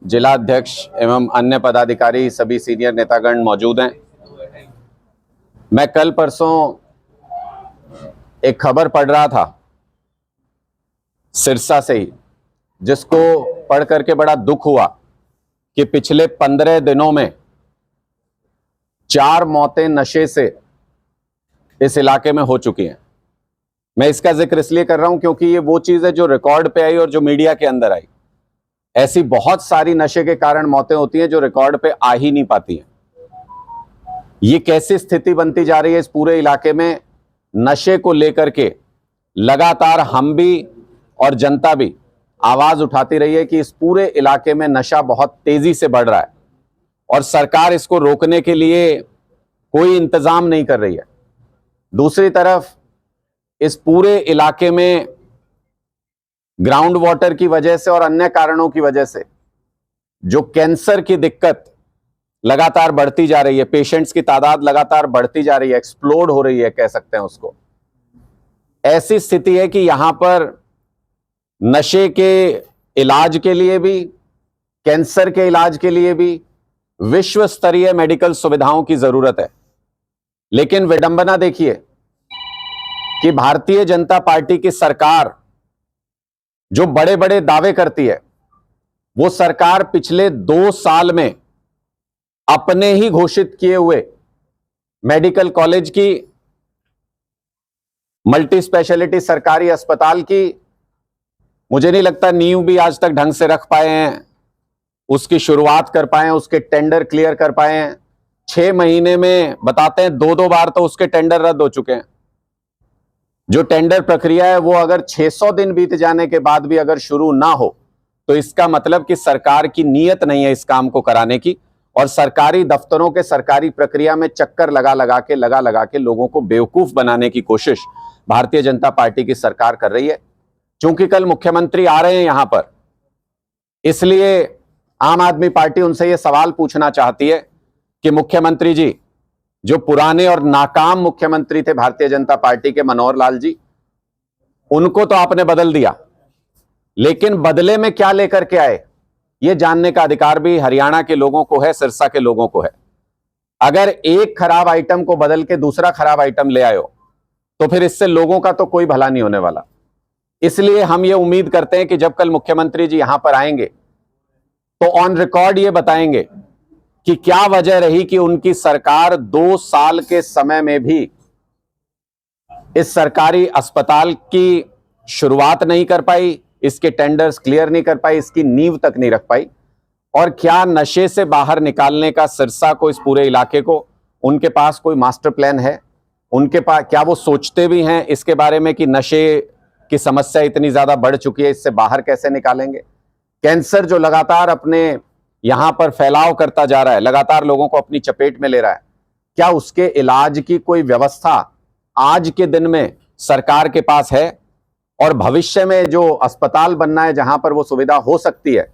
जिला अध्यक्ष एवं अन्य पदाधिकारी, सभी सीनियर नेतागण मौजूद हैं। मैं कल परसों एक खबर पढ़ रहा था सिरसा से ही, जिसको पढ़ करके बड़ा दुख हुआ कि पिछले 15 दिनों में 4 मौतें नशे से इस इलाके में हो चुकी हैं। मैं इसका जिक्र इसलिए कर रहा हूं क्योंकि ये वो चीज है जो रिकॉर्ड पे आई और जो मीडिया के अंदर आई। ऐसी बहुत सारी नशे के कारण मौतें होती हैं जो रिकॉर्ड पे आ ही नहीं पाती हैं। ये कैसी स्थिति बनती जा रही है इस पूरे इलाके में, नशे को लेकर के लगातार हम भी और जनता भी आवाज उठाती रही है कि इस पूरे इलाके में नशा बहुत तेजी से बढ़ रहा है और सरकार इसको रोकने के लिए कोई इंतजाम नहीं कर रही है। दूसरी तरफ इस पूरे इलाके में ग्राउंड वाटर की वजह से और अन्य कारणों की वजह से जो कैंसर की दिक्कत लगातार बढ़ती जा रही है, पेशेंट्स की तादाद लगातार बढ़ती जा रही है, एक्सप्लोड हो रही है कह सकते हैं उसको। ऐसी स्थिति है कि यहां पर नशे के इलाज के लिए भी, कैंसर के इलाज के लिए भी विश्व स्तरीय मेडिकल सुविधाओं की जरूरत है। लेकिन विडंबना देखिए कि भारतीय जनता पार्टी की सरकार जो बड़े बड़े दावे करती है, वो सरकार पिछले 2 साल में अपने ही घोषित किए हुए मेडिकल कॉलेज की, मल्टी स्पेशलिटी सरकारी अस्पताल की, मुझे नहीं लगता नींव भी आज तक ढंग से रख पाए हैं, उसकी शुरुआत कर पाए हैं, उसके टेंडर क्लियर कर पाए हैं। 6 महीने में बताते हैं 2-2 बार तो उसके टेंडर रद्द हो चुके हैं। जो टेंडर प्रक्रिया है वो अगर 600 दिन बीत जाने के बाद भी अगर शुरू ना हो तो इसका मतलब कि सरकार की नीयत नहीं है इस काम को कराने की, और सरकारी दफ्तरों के सरकारी प्रक्रिया में चक्कर लगा लगा के लोगों को बेवकूफ बनाने की कोशिश भारतीय जनता पार्टी की सरकार कर रही है। चूंकि कल मुख्यमंत्री आ रहे हैं यहां पर, इसलिए आम आदमी पार्टी उनसे यह सवाल पूछना चाहती है कि मुख्यमंत्री जी, जो पुराने और नाकाम मुख्यमंत्री थे भारतीय जनता पार्टी के, मनोहर लाल जी, उनको तो आपने बदल दिया, लेकिन बदले में क्या लेकर के आए यह जानने का अधिकार भी हरियाणा के लोगों को है, सिरसा के लोगों को है। अगर एक खराब आइटम को बदल के दूसरा खराब आइटम ले आए हो तो फिर इससे लोगों का तो कोई भला नहीं होने वाला। इसलिए हम ये उम्मीद करते हैं कि जब कल मुख्यमंत्री जी यहां पर आएंगे तो ऑन रिकॉर्ड ये बताएंगे कि क्या वजह रही कि उनकी सरकार 2 साल के समय में भी इस सरकारी अस्पताल की शुरुआत नहीं कर पाई, इसके टेंडर्स क्लियर नहीं कर पाई, इसकी नींव तक नहीं रख पाई। और क्या नशे से बाहर निकालने का सिरसा को, इस पूरे इलाके को, उनके पास कोई मास्टर प्लान है? उनके पास क्या वो सोचते भी हैं इसके बारे में कि नशे की समस्या इतनी ज्यादा बढ़ चुकी है, इससे बाहर कैसे निकालेंगे? कैंसर जो लगातार अपने यहां पर फैलाव करता जा रहा है, लगातार लोगों को अपनी चपेट में ले रहा है, क्या उसके इलाज की कोई व्यवस्था आज के दिन में सरकार के पास है? और भविष्य में जो अस्पताल बनना है जहां पर वो सुविधा हो सकती है,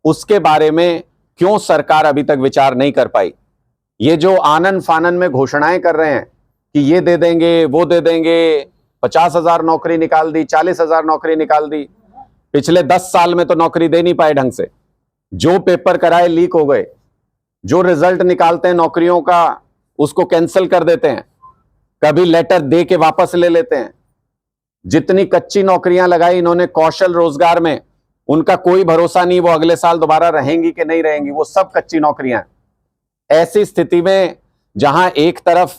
उसके बारे में क्यों सरकार अभी तक विचार नहीं कर पाई? ये जो आनन फानन में घोषणाएं कर रहे हैं कि ये दे देंगे, वो दे देंगे, 50,000 नौकरी निकाल दी, 40,000 नौकरी निकाल दी, पिछले 10 साल में तो नौकरी दे नहीं पाए ढंग से। जो पेपर कराए लीक हो गए, जो रिजल्ट निकालते हैं नौकरियों का उसको कैंसिल कर देते हैं, कभी लेटर दे के वापस ले लेते हैं। जितनी कच्ची नौकरियां लगाई इन्होंने कौशल रोजगार में, उनका कोई भरोसा नहीं वो अगले साल दोबारा रहेंगी कि नहीं रहेंगी, वो सब कच्ची नौकरियां हैं। ऐसी स्थिति में जहां एक तरफ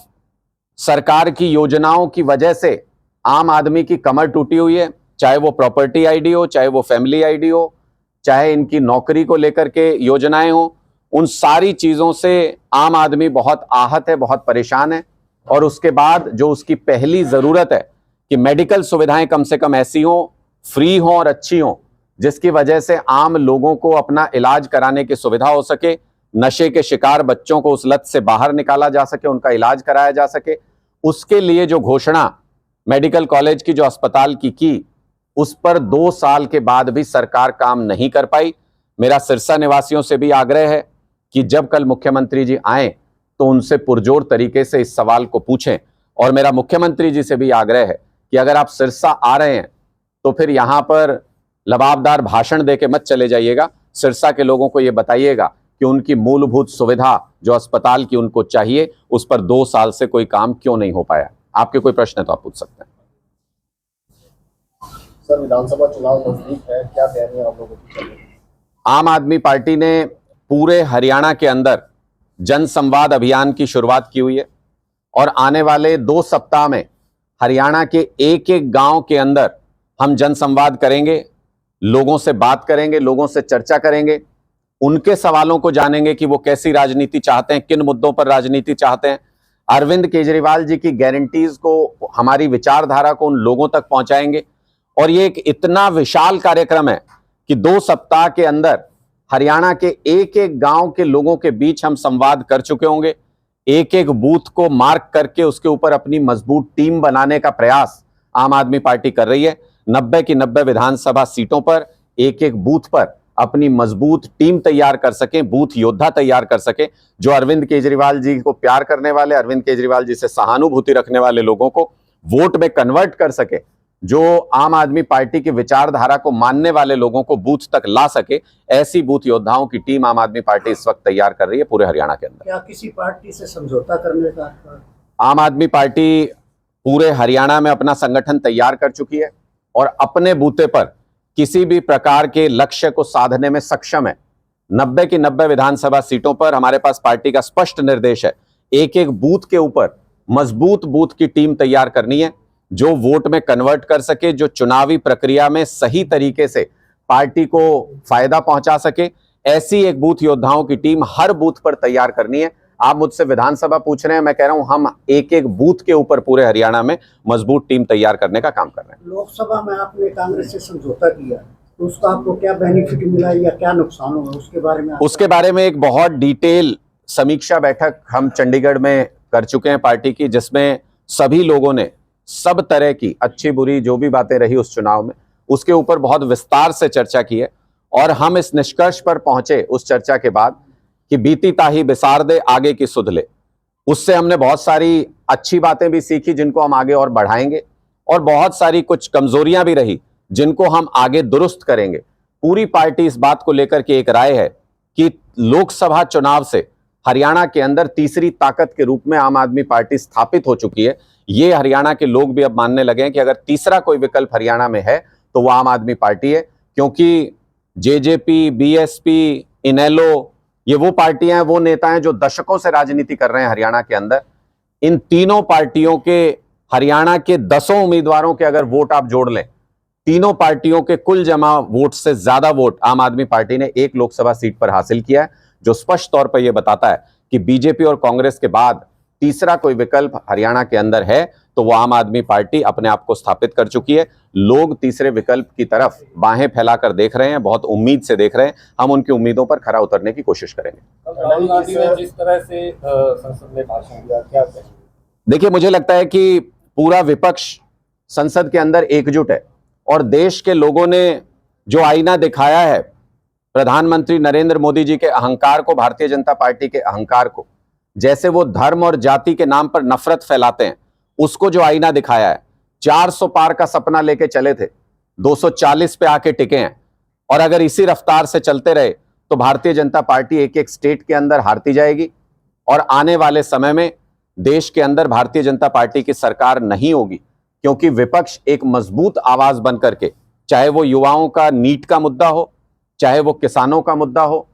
सरकार की योजनाओं की वजह से आम आदमी की कमर टूटी हुई है, चाहे वो प्रॉपर्टी आईडी हो, चाहे वो फैमिली आईडी हो, चाहे इनकी नौकरी को लेकर के योजनाएं हो, उन सारी चीजों से आम आदमी बहुत आहत है, बहुत परेशान है। और उसके बाद जो उसकी पहली जरूरत है कि मेडिकल सुविधाएं कम से कम ऐसी हो, फ्री हो और अच्छी हो, जिसकी वजह से आम लोगों को अपना इलाज कराने की सुविधा हो सके, नशे के शिकार बच्चों को उस लत से बाहर निकाला जा सके, उनका इलाज कराया जा सके। उसके लिए जो घोषणा मेडिकल कॉलेज की, जो अस्पताल की, उस पर 2 साल के बाद भी सरकार काम नहीं कर पाई। मेरा सिरसा निवासियों से भी आग्रह है कि जब कल मुख्यमंत्री जी आए तो उनसे पुरजोर तरीके से इस सवाल को पूछें। और मेरा मुख्यमंत्री जी से भी आग्रह है कि अगर आप सिरसा आ रहे हैं तो फिर यहां पर लबाबदार भाषण देके मत चले जाइएगा, सिरसा के लोगों को ये बताइएगा कि उनकी मूलभूत सुविधा जो अस्पताल की उनको चाहिए, उस पर 2 साल से कोई काम क्यों नहीं हो पाया। आपके कोई प्रश्न है तो आप पूछ सकते हैं। सर, विधानसभा चुनाव नजदीक है, क्या तैयारी आप लोगों की चल रही है? आम आदमी पार्टी ने पूरे हरियाणा के अंदर जन संवाद अभियान की शुरुआत की हुई है और आने वाले 2 सप्ताह में हरियाणा के एक एक गांव के अंदर हम जन संवाद करेंगे, लोगों से बात करेंगे, लोगों से चर्चा करेंगे, उनके सवालों को जानेंगे कि वो कैसी राजनीति चाहते हैं, किन मुद्दों पर राजनीति चाहते हैं। अरविंद केजरीवाल जी की गारंटीज को, हमारी विचारधारा को उन लोगों तक पहुंचाएंगे और ये एक इतना विशाल कार्यक्रम है कि 2 सप्ताह के अंदर हरियाणा के एक एक गांव के लोगों के बीच हम संवाद कर चुके होंगे। एक एक बूथ को मार्क करके उसके ऊपर अपनी मजबूत टीम बनाने का प्रयास आम आदमी पार्टी कर रही है। 90 की 90 विधानसभा सीटों पर एक एक बूथ पर अपनी मजबूत टीम तैयार कर सके, बूथ योद्धा तैयार कर सके, जो अरविंद केजरीवाल जी को प्यार करने वाले, अरविंद केजरीवाल जी से सहानुभूति रखने वाले लोगों को वोट में कन्वर्ट कर सके, जो आम आदमी पार्टी की विचारधारा को मानने वाले लोगों को बूथ तक ला सके। ऐसी बूथ योद्धाओं की टीम आम आदमी पार्टी इस वक्त तैयार कर रही है पूरे हरियाणा के अंदर। क्या किसी पार्टी से समझौता करने का? आम आदमी पार्टी पूरे हरियाणा में अपना संगठन तैयार कर चुकी है और अपने बूते पर किसी भी प्रकार के लक्ष्य को साधने में सक्षम है। 90 की 90 विधानसभा सीटों पर हमारे पास पार्टी का स्पष्ट निर्देश है, एक एक बूथ के ऊपर मजबूत बूथ की टीम तैयार करनी है, जो वोट में कन्वर्ट कर सके, जो चुनावी प्रक्रिया में सही तरीके से पार्टी को फायदा पहुंचा सके। ऐसी एक बूथ योद्धाओं की टीम हर बूथ पर तैयार करनी है। आप मुझसे विधानसभा पूछ रहे हैं, मैं कह रहा हूं हम एक एक बूथ के ऊपर पूरे हरियाणा में मजबूत टीम तैयार करने का काम कर रहे हैं। लोकसभा में आपने कांग्रेस से समझौता किया, तो उसका आपको क्या बेनिफिट मिला या क्या नुकसान हुआ, उसके बारे में एक बहुत डिटेल समीक्षा बैठक हम चंडीगढ़ में कर चुके हैं पार्टी की, जिसमें सभी लोगों ने सब तरह की अच्छी बुरी जो भी बातें रही उस चुनाव में, उसके ऊपर बहुत विस्तार से चर्चा की है और हम इस निष्कर्ष पर पहुंचे उस चर्चा के बाद कि बीती ताही बिसार दे, आगे की सुध ले। उससे हमने बहुत सारी अच्छी बातें भी सीखी जिनको हम आगे और बढ़ाएंगे, और बहुत सारी कुछ कमजोरियां भी रही जिनको हम आगे दुरुस्त करेंगे। पूरी पार्टी इस बात को लेकर के एक राय है कि लोकसभा चुनाव से हरियाणा के अंदर तीसरी ताकत के रूप में आम आदमी पार्टी स्थापित हो चुकी है। ये हरियाणा के लोग भी अब मानने लगे हैं कि अगर तीसरा कोई विकल्प हरियाणा में है तो वो आम आदमी पार्टी है, क्योंकि जेजेपी, बीएसपी, इनेलो, ये वो पार्टियां हैं, वो नेता हैं जो दशकों से राजनीति कर रहे हैं हरियाणा के अंदर। इन तीनों पार्टियों के हरियाणा के 10 उम्मीदवारों के अगर वोट आप जोड़ लें, तीनों पार्टियों के कुल जमा वोट से ज्यादा वोट आम आदमी पार्टी ने एक लोकसभा सीट पर हासिल किया है, जो स्पष्ट तौर पर यह बताता है कि बीजेपी और कांग्रेस के बाद तीसरा कोई विकल्प हरियाणा के अंदर है तो वो आम आदमी पार्टी अपने आप को स्थापित कर चुकी है। लोग तीसरे विकल्प की तरफ बाहें फैलाकर देख रहे हैं, बहुत उम्मीद से देख रहे हैं। हम उनकी उम्मीदों पर खरा उतरने की कोशिश करेंगे। राहुल गांधी ने जिस तरह से संसद में भाषण दिया, क्या कहेंगे? देखिए, मुझे लगता है कि पूरा विपक्ष संसद के अंदर एकजुट है और देश के लोगों ने जो आईना दिखाया है प्रधानमंत्री नरेंद्र मोदी जी के अहंकार को, भारतीय जनता पार्टी के अहंकार को, जैसे वो धर्म और जाति के नाम पर नफरत फैलाते हैं, उसको जो आईना दिखाया है। 400 पार का सपना लेके चले थे, 240 पे आके टिके हैं, और अगर इसी रफ्तार से चलते रहे तो भारतीय जनता पार्टी एक एक स्टेट के अंदर हारती जाएगी और आने वाले समय में देश के अंदर भारतीय जनता पार्टी की सरकार नहीं होगी, क्योंकि विपक्ष एक मजबूत आवाज बन करके, चाहे वो युवाओं का नीट का मुद्दा हो, चाहे वो किसानों का मुद्दा हो,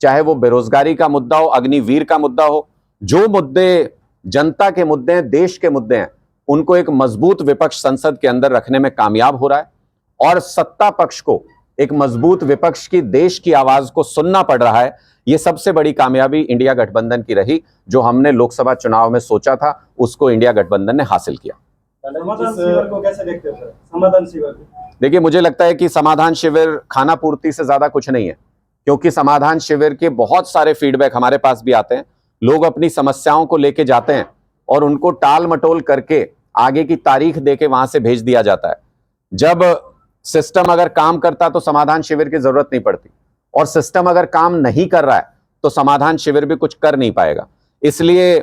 चाहे वो बेरोजगारी का मुद्दा हो, अग्निवीर का मुद्दा हो, जो मुद्दे जनता के मुद्दे हैं, देश के मुद्दे हैं, उनको एक मजबूत विपक्ष संसद के अंदर रखने में कामयाब हो रहा है और सत्ता पक्ष को एक मजबूत विपक्ष की, देश की आवाज को सुनना पड़ रहा है। यह सबसे बड़ी कामयाबी इंडिया गठबंधन की रही। जो हमने लोकसभा चुनाव में सोचा था उसको इंडिया गठबंधन ने हासिल किया। समाधान शिविर को कैसे देखते हो सर? समाधान शिविर, देखिए, मुझे लगता है कि समाधान शिविर खाना पूर्ति से ज्यादा कुछ नहीं है, क्योंकि समाधान शिविर के बहुत सारे फीडबैक हमारे पास भी आते हैं। लोग अपनी समस्याओं को लेके जाते हैं और उनको टाल मटोल करके आगे की तारीख देके वहां से भेज दिया जाता है। जब सिस्टम अगर काम करता तो समाधान शिविर की जरूरत नहीं पड़ती, और सिस्टम अगर काम नहीं कर रहा है तो समाधान शिविर भी कुछ कर नहीं पाएगा। इसलिए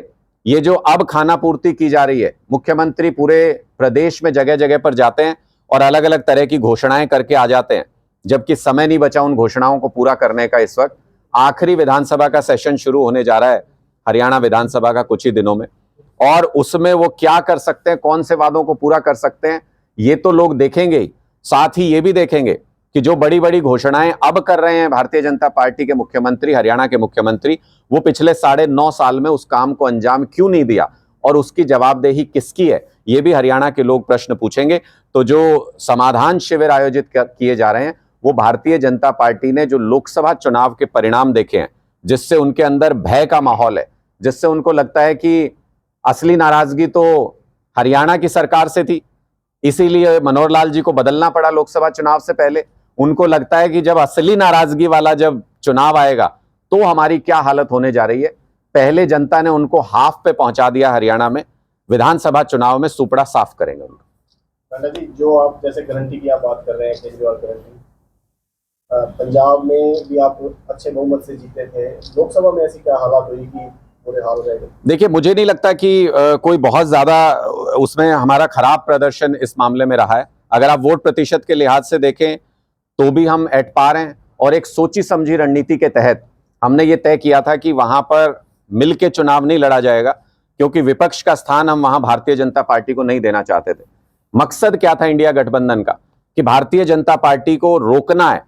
ये जो अब खाना पूर्ति की जा रही है, मुख्यमंत्री पूरे प्रदेश में जगह जगह पर जाते हैं और अलग अलग तरह की घोषणाएं करके आ जाते हैं, जबकि समय नहीं बचा उन घोषणाओं को पूरा करने का। इस वक्त आखिरी विधानसभा का सेशन शुरू होने जा रहा है हरियाणा विधानसभा का कुछ ही दिनों में, और उसमें वो क्या कर सकते हैं, कौन से वादों को पूरा कर सकते हैं, ये तो लोग देखेंगे ही। साथ ही ये भी देखेंगे कि जो बड़ी बड़ी घोषणाएं अब कर रहे हैं भारतीय जनता पार्टी के मुख्यमंत्री, हरियाणा के मुख्यमंत्री, वो पिछले 9.5 साल में उस काम को अंजाम क्यों नहीं दिया और उसकी जवाबदेही किसकी है, ये भी हरियाणा के लोग प्रश्न पूछेंगे। तो जो समाधान शिविर आयोजित किए जा रहे हैं वो भारतीय जनता पार्टी ने जो लोकसभा चुनाव के परिणाम देखे हैं, जिससे उनके अंदर भय का माहौल है, जिससे उनको लगता है कि असली नाराजगी तो हरियाणा की सरकार से थी, इसीलिए मनोहर लाल जी को बदलना पड़ा लोकसभा चुनाव से पहले। उनको लगता है कि जब असली नाराजगी वाला जब चुनाव आएगा तो हमारी क्या हालत होने जा रही है। पहले जनता ने उनको हाफ पे पहुंचा दिया हरियाणा में, विधानसभा चुनाव में सुपड़ा साफ करेंगे उनको। पांडा जी, जो आप जैसे गारंटी की आप बात कर रहे हैं, केजरीवाल गारंटी, पंजाब में भी आप अच्छे बहुमत से जीते थे, लोकसभा में ऐसी क्या हालात हुई कि बुरे हाल हो जाएगा? देखिए, मुझे नहीं लगता कि कोई बहुत ज्यादा उसमें हमारा खराब प्रदर्शन इस मामले में रहा है। अगर आप वोट प्रतिशत के लिहाज से देखें तो भी हम एट पार हैं, और एक सोची समझी रणनीति के तहत हमने ये तय किया था कि वहां पर मिल के चुनाव नहीं लड़ा जाएगा, क्योंकि विपक्ष का स्थान हम वहां भारतीय जनता पार्टी को नहीं देना चाहते थे। मकसद क्या था इंडिया गठबंधन का, कि भारतीय जनता पार्टी को रोकना है,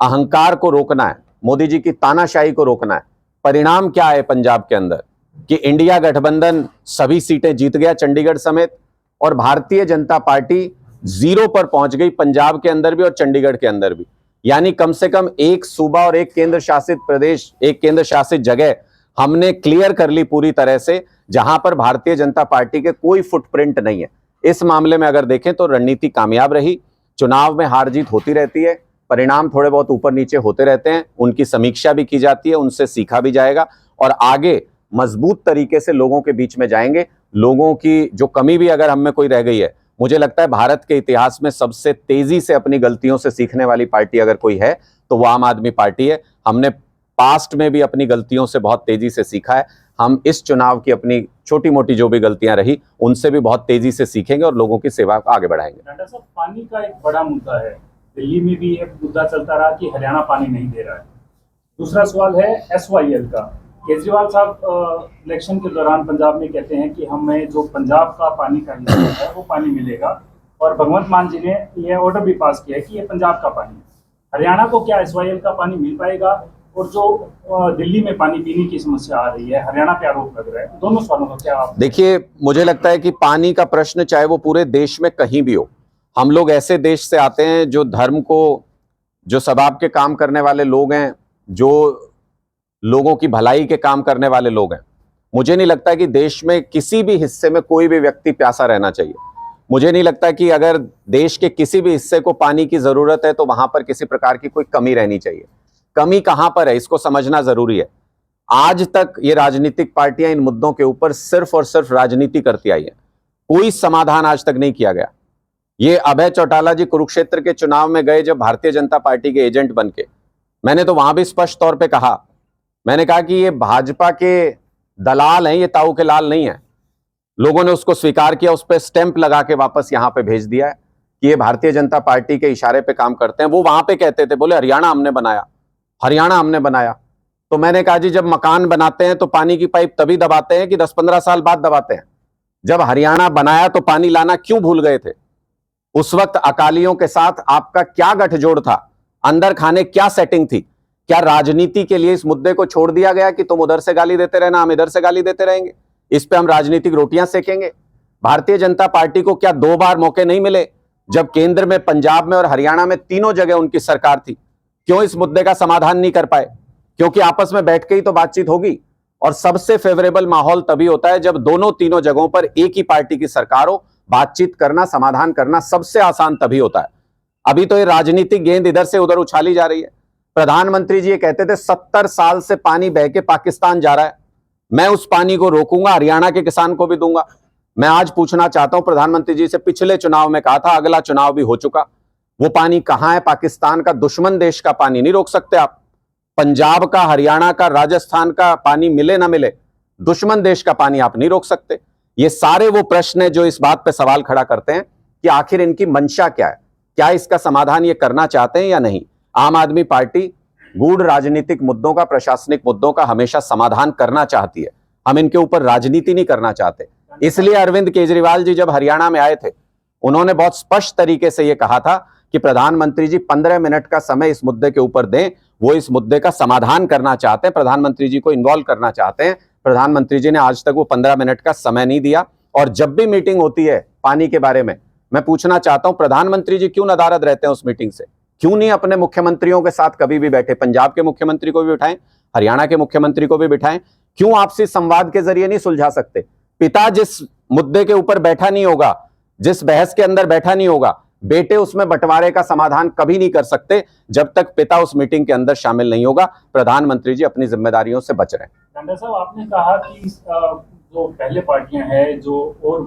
अहंकार को रोकना है, मोदी जी की तानाशाही को रोकना है। परिणाम क्या है पंजाब के अंदर कि इंडिया गठबंधन सभी सीटें जीत गया चंडीगढ़ समेत, और भारतीय जनता पार्टी 0 पर पहुंच गई पंजाब के अंदर भी और चंडीगढ़ के अंदर भी। यानी कम से कम एक सूबा और एक केंद्र शासित प्रदेश, एक केंद्र शासित जगह हमने क्लियर कर ली पूरी तरह से, जहां पर भारतीय जनता पार्टी के कोई फुटप्रिंट नहीं है। इस मामले में अगर देखें तो रणनीति कामयाब रही। चुनाव में हार जीत होती रहती है, परिणाम थोड़े बहुत ऊपर नीचे होते रहते हैं, उनकी समीक्षा भी की जाती है, उनसे सीखा भी जाएगा और आगे मजबूत तरीके से लोगों के बीच में जाएंगे। लोगों की जो कमी भी अगर हम में कोई रह गई है, मुझे लगता है भारत के इतिहास में सबसे तेजी से अपनी गलतियों से सीखने वाली पार्टी अगर कोई है तो वो आम आदमी पार्टी है। हमने पास्ट में भी अपनी गलतियों से बहुत तेजी से सीखा है। हम इस चुनाव की अपनी छोटी मोटी जो भी गलतियां रही उनसे भी बहुत तेजी से सीखेंगे और लोगों की सेवा को आगे बढ़ाएंगे। नड्डा साहब, पानी का एक बड़ा मुद्दा है, दिल्ली में भी एक मुद्दा चलता रहा कि हरियाणा पानी नहीं दे रहा है। दूसरा सवाल है SYL का। केजरीवाल साहब इलेक्शन के दौरान पंजाब में कहते हैं कि हमें जो पंजाब का पानी का हिस्सा है वो पानी मिलेगा, और भगवंत मान जी ने यह ऑर्डर भी पास किया है कि ये पंजाब का पानी है। हरियाणा को क्या SYL का पानी मिल पाएगा? और जो दिल्ली में पानी पीने की समस्या आ रही है, हरियाणा पे आरोप लग रहा है, दोनों सवालों का क्या आप? देखिए, मुझे लगता है कि पानी का प्रश्न चाहे वो पूरे देश में कहीं भी हो, हम लोग ऐसे देश से आते हैं जो धर्म को, जो सबाब के काम करने वाले लोग हैं, जो लोगों की भलाई के काम करने वाले लोग हैं। मुझे नहीं लगता कि देश में किसी भी हिस्से में कोई भी व्यक्ति प्यासा रहना चाहिए। मुझे नहीं लगता कि अगर देश के किसी भी हिस्से को पानी की जरूरत है तो वहां पर किसी प्रकार की कोई कमी रहनी चाहिए। कमी कहां पर है इसको समझना जरूरी है। आज तक ये राजनीतिक पार्टियां इन मुद्दों के ऊपर सिर्फ और सिर्फ राजनीति करती आई है, कोई समाधान आज तक नहीं किया गया। ये अभय चौटाला जी कुरुक्षेत्र के चुनाव में गए जब भारतीय जनता पार्टी के एजेंट बनके, मैंने तो वहां भी स्पष्ट तौर पे कहा, मैंने कहा कि ये भाजपा के दलाल हैं, ये ताऊ के लाल नहीं है। लोगों ने उसको स्वीकार किया, उस पर स्टैंप लगा के वापस यहां पे भेज दिया है कि ये भारतीय जनता पार्टी के इशारे पे काम करते हैं। वो वहां पे कहते थे, बोले हरियाणा हमने बनाया, हरियाणा हमने बनाया। तो मैंने कहा जी, जब मकान बनाते हैं तो पानी की पाइप तभी दबाते हैं कि 10-15 साल बाद दबाते हैं। जब हरियाणा बनाया तो पानी लाना क्यों भूल गए थे? उस वक्त अकालियों के साथ आपका क्या गठजोड़ था? अंदर खाने क्या सेटिंग थी? क्या राजनीति के लिए इस मुद्दे को छोड़ दिया गया कि तुम उधर से गाली देते रहना, हम इधर से गाली देते रहेंगे, इस पे हम राजनीतिक रोटियां सेकेंगे? भारतीय जनता पार्टी को क्या 2 बार मौके नहीं मिले जब केंद्र में, पंजाब में और हरियाणा में तीनों जगह उनकी सरकार थी? क्यों इस मुद्दे का समाधान नहीं कर पाए? क्योंकि आपस में बैठ के ही तो बातचीत होगी, और सबसे फेवरेबल माहौल तभी होता है जब दोनों तीनों जगहों पर एक ही पार्टी की सरकार हो। बातचीत करना, समाधान करना सबसे आसान तभी होता है। अभी तो ये राजनीतिक गेंद इधर से उधर उछाली जा रही है। प्रधानमंत्री जी ये कहते थे 70 साल से पानी बह के पाकिस्तान जा रहा है, मैं उस पानी को रोकूंगा, हरियाणा के किसान को भी दूंगा। मैं आज पूछना चाहता हूं प्रधानमंत्री जी से, पिछले चुनाव में कहा था, अगला चुनाव भी हो चुका, वो पानी कहां है? पाकिस्तान का, दुश्मन देश का पानी नहीं रोक सकते आप। पंजाब का, हरियाणा का, राजस्थान का पानी मिले ना मिले, दुश्मन देश का पानी आप नहीं रोक सकते। ये सारे वो प्रश्न है जो इस बात पे सवाल खड़ा करते हैं कि आखिर इनकी मंशा क्या है, क्या इसका समाधान ये करना चाहते हैं या नहीं। आम आदमी पार्टी गूढ़ राजनीतिक मुद्दों का, प्रशासनिक मुद्दों का हमेशा समाधान करना चाहती है। हम इनके ऊपर राजनीति नहीं करना चाहते। इसलिए अरविंद केजरीवाल जी जब हरियाणा में आए थे, उन्होंने बहुत स्पष्ट तरीके से यह कहा था कि प्रधानमंत्री जी 15 मिनट का समय इस मुद्दे के ऊपर दें। वो इस मुद्दे का समाधान करना चाहते हैं, प्रधानमंत्री जी को इन्वॉल्व करना चाहते हैं। प्रधानमंत्री जी ने आज तक वो 15 मिनट का समय नहीं दिया। और जब भी मीटिंग होती है पानी के बारे में, मैं पूछना चाहता हूं प्रधानमंत्री जी क्यों नदारद रहते हैं उस मीटिंग से? क्यों नहीं अपने मुख्यमंत्रियों के साथ कभी भी बैठे? पंजाब के मुख्यमंत्री को भी बिठाएं, हरियाणा के मुख्यमंत्री को भी बिठाएं। क्यों आपसी संवाद के जरिए नहीं सुलझा सकते? पिता जिस मुद्दे के ऊपर बैठा नहीं होगा, जिस बहस के अंदर बैठा नहीं होगा, बेटे उसमें बंटवारे का समाधान कभी नहीं कर सकते जब तक पिता उस मीटिंग के अंदर शामिल नहीं होगा। प्रधानमंत्री जी अपनी जिम्मेदारियों से बच रहे हैं। नड्डा साहब, आपने कहा कि जो पहले पार्टियां हैं, जो और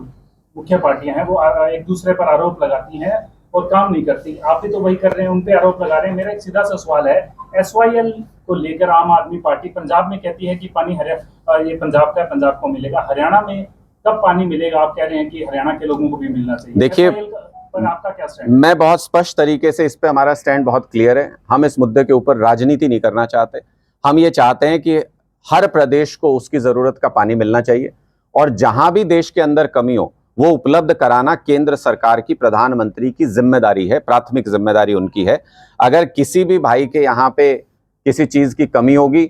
मुख्य पार्टियां हैं, वो एक दूसरे पर आरोप लगाती हैं और काम नहीं करती। आप भी तो वही कर रहे हैं, उन पे आरोप लगा रहे हैं। मेरा एक सीधा सा सवाल है, SYL को लेकर आम आदमी पार्टी पंजाब में कहती है कि पानी ये पंजाब का है, पंजाब को मिलेगा। हरियाणा में कब पानी मिलेगा? आप कह रहे हैं कि हरियाणा के लोगों को भी मिलना चाहिए। देखिए, पर आपका क्या स्टैंड? मैं बहुत स्पष्ट तरीके से इस पे हमारा स्टैंड बहुत क्लियर है। हम इस मुद्दे के ऊपर राजनीति नहीं करना चाहते। हम ये चाहते हैं कि हर प्रदेश को उसकी जरूरत का पानी मिलना चाहिए और जहां भी देश के अंदर कमी हो वो उपलब्ध कराना केंद्र सरकार की, प्रधानमंत्री की जिम्मेदारी है, प्राथमिक जिम्मेदारी उनकी है। अगर किसी भी भाई के यहाँ पे किसी चीज की कमी होगी,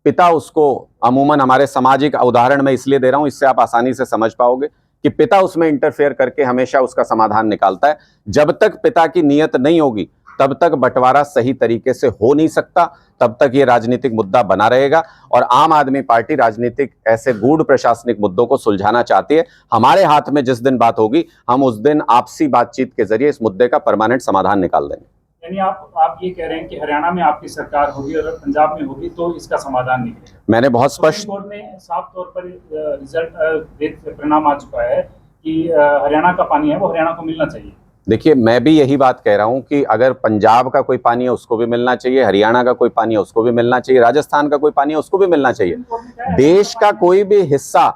पिता उसको, अमूमन हमारे सामाजिक उदाहरण में इसलिए दे रहा हूं, इससे आप आसानी से समझ पाओगे कि पिता उसमें इंटरफेयर करके हमेशा उसका समाधान निकालता है। जब तक पिता की नीयत नहीं होगी तब तक बंटवारा सही तरीके से हो नहीं सकता, तब तक ये राजनीतिक मुद्दा बना रहेगा। और आम आदमी पार्टी राजनीतिक ऐसे गूढ़ प्रशासनिक मुद्दों को सुलझाना चाहती है। हमारे हाथ में जिस दिन बात होगी, हम उस दिन आपसी बातचीत के जरिए इस मुद्दे का परमानेंट समाधान निकाल देंगे। यानी आप ये कह रहे हैं कि हरियाणा में आपकी सरकार होगी और पंजाब में होगी तो इसका समाधान निकलेगा। मैंने बहुत स्पष्ट, कोर्ट में साफ तौर पर रिजल्ट परिणाम आ चुका है कि हरियाणा का पानी है वो हरियाणा को मिलना चाहिए। देखिए, मैं भी यही बात कह रहा हूं कि अगर पंजाब का कोई पानी है उसको भी मिलना चाहिए, हरियाणा का कोई पानी है उसको भी मिलना चाहिए, राजस्थान का कोई पानी है उसको भी मिलना चाहिए। देश का कोई भी हिस्सा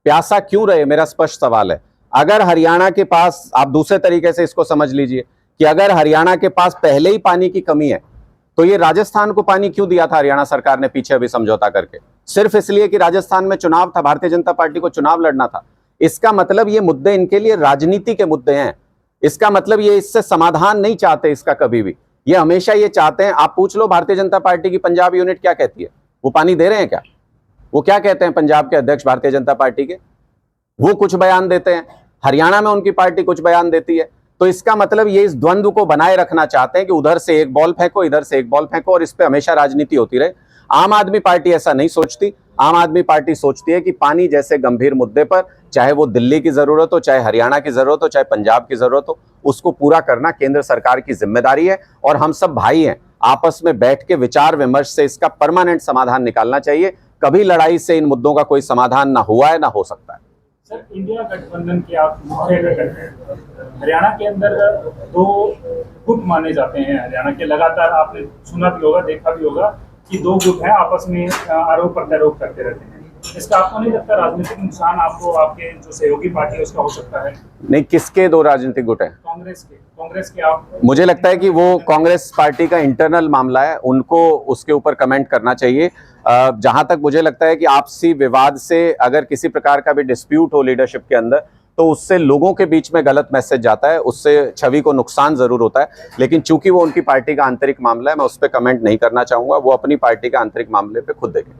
प्यासा क्यों रहे, मेरा स्पष्ट सवाल है। अगर हरियाणा के पास, आप दूसरे तरीके से इसको समझ लीजिए कि अगर हरियाणा के पास पहले ही पानी की कमी है तो ये राजस्थान को पानी क्यों दिया था हरियाणा सरकार ने पीछे अभी समझौता करके? सिर्फ इसलिए कि राजस्थान में चुनाव था, भारतीय जनता पार्टी को चुनाव लड़ना था। इसका मतलब ये मुद्दे इनके लिए राजनीति के मुद्दे हैं। इसका मतलब ये इससे समाधान नहीं चाहते इसका कभी भी। ये हमेशा ये चाहते हैं, आप पूछ लो भारतीय जनता पार्टी की पंजाब यूनिट क्या कहती है, वो पानी दे रहे हैं क्या? वो क्या कहते हैं पंजाब के अध्यक्ष भारतीय जनता पार्टी के? वो कुछ बयान देते हैं, हरियाणा में उनकी पार्टी कुछ बयान देती है। तो इसका मतलब ये इस द्वंद्व को बनाए रखना चाहते हैं कि उधर से एक बॉल फेंको, इधर से एक बॉल फेंको और इस पे हमेशा राजनीति होती रहे। आम आदमी पार्टी ऐसा नहीं सोचती। आम आदमी पार्टी सोचती है कि पानी जैसे गंभीर मुद्दे पर, चाहे वो दिल्ली की जरूरत हो, चाहे हरियाणा की जरूरत हो, चाहे पंजाब की जरूरत हो, उसको पूरा करना केंद्र सरकार की जिम्मेदारी है। और हम सब भाई हैं, आपस में बैठ के विचार विमर्श से इसका परमानेंट समाधान निकालना चाहिए। कभी लड़ाई से इन मुद्दों का कोई समाधान ना हुआ है, ना हो सकता है। सर, इंडिया गठबंधन के आप मुख्य घटक हैं। हरियाणा के अंदर 2 गुट माने जाते हैं। हरियाणा के लगातार आपने सुना भी होगा, देखा भी होगा कि 2 गुट हैं, आपस में आरोप प्रत्यारोप करते रहते हैं। इसका आपको नहीं लगता राजनीतिक नुकसान आपको, आपके जो सहयोगी पार्टी है उसका हो सकता है? नहीं, किसके 2 राजनीतिक गुट हैं? कांग्रेस के आप? मुझे लगता है कि वो कांग्रेस पार्टी का इंटरनल मामला है, उनको उसके ऊपर कमेंट करना चाहिए। जहां तक मुझे लगता है कि आपसी विवाद से अगर किसी प्रकार का भी डिस्प्यूट हो लीडरशिप के अंदर, तो उससे लोगों के बीच में गलत मैसेज जाता है, उससे छवि को नुकसान जरूर होता है। लेकिन चूंकि वो उनकी पार्टी का आंतरिक मामला है, मैं उस पर कमेंट नहीं करना चाहूंगा। वो अपनी पार्टी का आंतरिक मामले पे खुद देखें।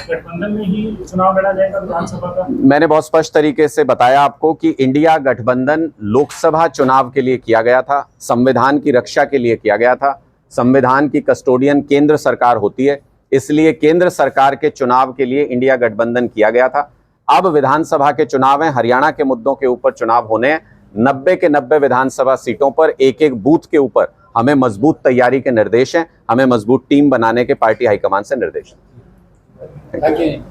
गठबंधन में ही चुनाव लड़ा जाएगा विधानसभा का? मैंने बहुत स्पष्ट तरीके से बताया आपको कि इंडिया गठबंधन लोकसभा चुनाव के लिए किया गया था, संविधान की रक्षा के लिए किया गया था। संविधान की कस्टोडियन केंद्र सरकार होती है, इसलिए केंद्र सरकार के चुनाव के लिए इंडिया गठबंधन किया गया था। अब विधानसभा के चुनाव हैं, हरियाणा के मुद्दों के ऊपर चुनाव होने हैं। 90 के 90 विधानसभा सीटों पर एक-एक बूथ के ऊपर हमें मजबूत तैयारी के निर्देश हैं, हमें मजबूत टीम बनाने के पार्टी हाईकमान से निर्देश हैं। Thank you.